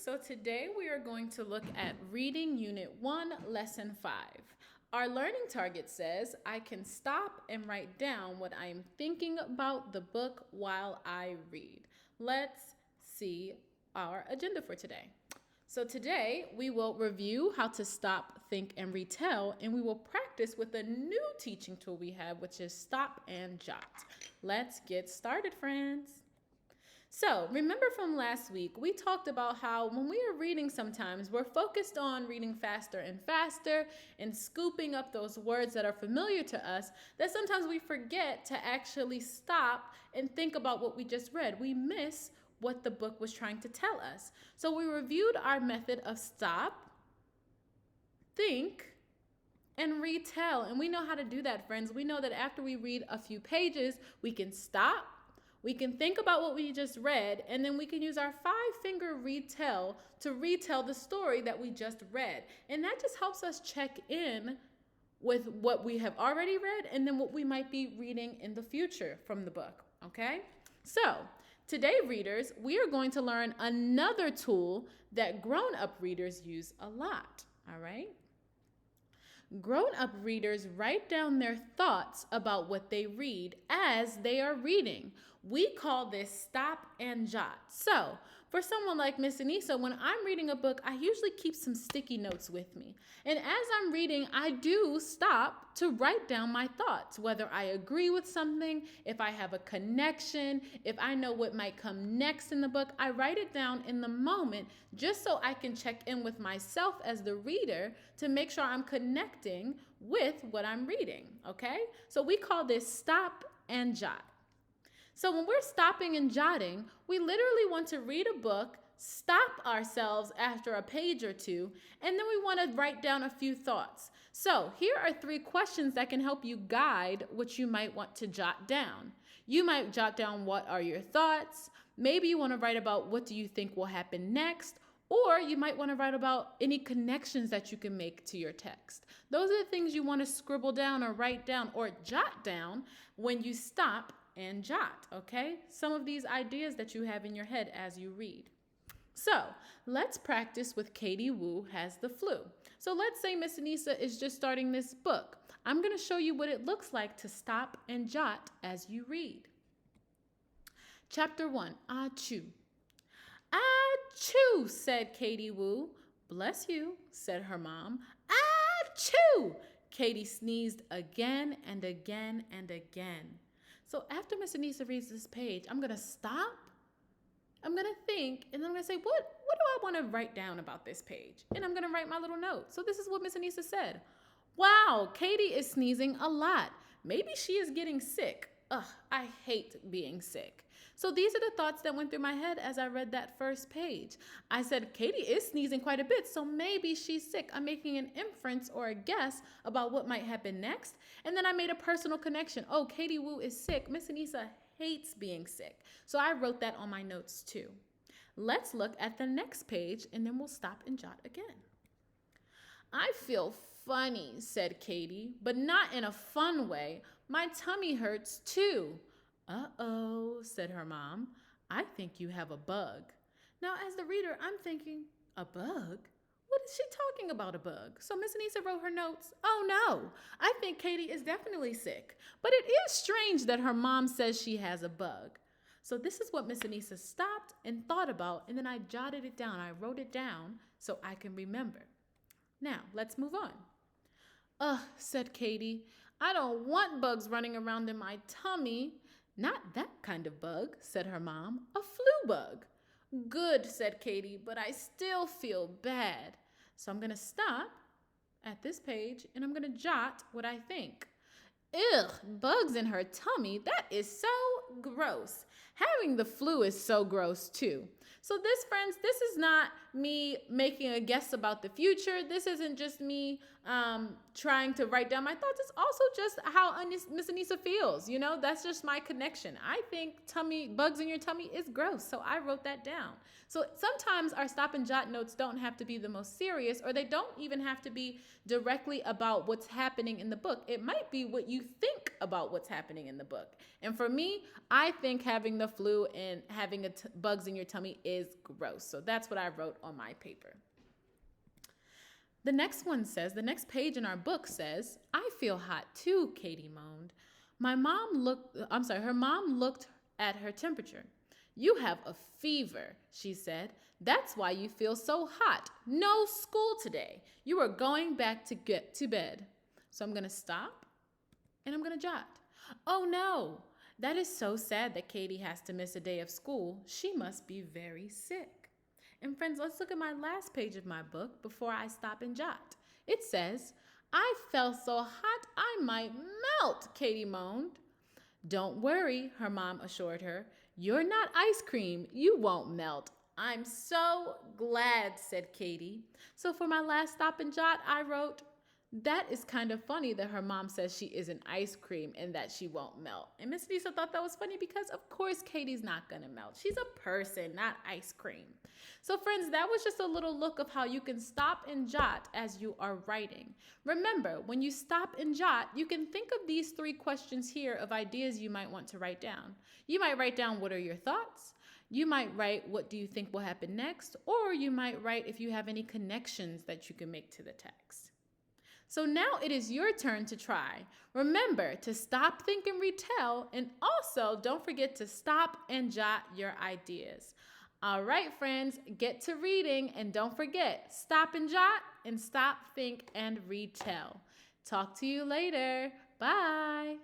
So today we are going to look at Reading Unit 1, Lesson 5. Our learning target says, I can stop and write down what I am thinking about the book while I read. Let's see our agenda for today. So today we will review how to stop, think, and retell, and we will practice with a new teaching tool we have, which is Stop and Jot. Let's get started, friends. So remember from last week, we talked about how when we are reading sometimes, we're focused on reading faster and faster and scooping up those words that are familiar to us, that sometimes we forget to actually stop and think about what we just read. We miss what the book was trying to tell us. So we reviewed our method of stop, think, and retell. And we know how to do that, friends. We know that after we read a few pages, we can stop, we can think about what we just read, and then we can use our 5-finger retell to retell the story that we just read. And that just helps us check in with what we have already read and then what we might be reading in the future from the book, okay? So today, readers, we are going to learn another tool that grown-up readers use a lot, all right? Grown-up readers write down their thoughts about what they read as they are reading. We call this stop and jot. So for someone like Miss Anissa, when I'm reading a book, I usually keep some sticky notes with me. And as I'm reading, I do stop to write down my thoughts, whether I agree with something, if I have a connection, if I know what might come next in the book. I write it down in the moment just so I can check in with myself as the reader to make sure I'm connecting with what I'm reading, okay? So we call this stop and jot. So when we're stopping and jotting, we literally want to read a book, stop ourselves after a page or two, and then we want to write down a few thoughts. So here are 3 questions that can help you guide what you might want to jot down. You might jot down what are your thoughts. Maybe you want to write about what do you think will happen next, or you might want to write about any connections that you can make to your text. Those are the things you want to scribble down or write down or jot down when you stop and jot, okay? Some of these ideas that you have in your head as you read. So let's practice with Katie Wu Has the Flu. So let's say Miss Anissa is just starting this book. I'm going to show you what it looks like to stop and jot as you read. Chapter 1, Achoo. Achoo, said Katie Wu. Bless you, said her mom. Achoo! Katie sneezed again and again and again. So after Miss Anissa reads this page, I'm going to stop, I'm going to think, and then I'm going to say, what do I want to write down about this page? And I'm going to write my little note. So this is what Miss Anissa said. Wow, Katie is sneezing a lot. Maybe she is getting sick. Ugh, I hate being sick. So these are the thoughts that went through my head as I read that first page. I said, Katie is sneezing quite a bit, so maybe she's sick. I'm making an inference or a guess about what might happen next. And then I made a personal connection. Oh, Katie Wu is sick. Miss Anissa hates being sick. So I wrote that on my notes too. Let's look at the next page and then we'll stop and jot again. I feel funny, said Katie, but not in a fun way. My tummy hurts too. Uh-oh, said her mom. I think you have a bug. Now, as the reader, I'm thinking, a bug? What is she talking about, a bug? So Miss Anissa wrote her notes. Oh no, I think Katie is definitely sick. But it is strange that her mom says she has a bug. So this is what Miss Anissa stopped and thought about, and then I jotted it down. I wrote it down so I can remember. Now, let's move on. Ugh, said Katie. I don't want bugs running around in my tummy. Not that kind of bug, said her mom. A flu bug. Good, said Katie, but I still feel bad. So I'm going to stop at this page and I'm going to jot what I think. Ugh, bugs in her tummy. That is so gross. Having the flu is so gross too. So this, friends, this is not me making a guess about the future. This isn't just me trying to write down my thoughts. It's also just how Miss Anissa feels. You know, that's just my connection. I think bugs in your tummy is gross. So I wrote that down. So sometimes our stop and jot notes don't have to be the most serious, or they don't even have to be directly about what's happening in the book. It might be what you think about what's happening in the book. And for me, I think having the flu and having bugs in your tummy is gross. So that's what I wrote on my paper. The next page in our book says, I feel hot too, Katie moaned. Her mom looked at her temperature. You have a fever, she said. That's why you feel so hot. No school today. You are going back to get to bed. So I'm going to stop and I'm going to jot. Oh no, that is so sad that Katie has to miss a day of school. She must be very sick. And friends, let's look at my last page of my book before I stop and jot. It says, I felt so hot I might melt, Katie moaned. Don't worry, her mom assured her. You're not ice cream. You won't melt. I'm so glad, said Katie. So for my last stop and jot, I wrote, that is kind of funny that her mom says she isn't ice cream and that she won't melt. And Miss Lisa thought that was funny because, of course, Katie's not going to melt. She's a person, not ice cream. So, friends, that was just a little look of how you can stop and jot as you are writing. Remember, when you stop and jot, you can think of these 3 questions here of ideas you might want to write down. You might write down, what are your thoughts? You might write, what do you think will happen next? Or you might write if you have any connections that you can make to the text. So now it is your turn to try. Remember to stop, think, and retell, and also don't forget to stop and jot your ideas. All right, friends, get to reading, and don't forget, stop and jot, and stop, think, and retell. Talk to you later. Bye.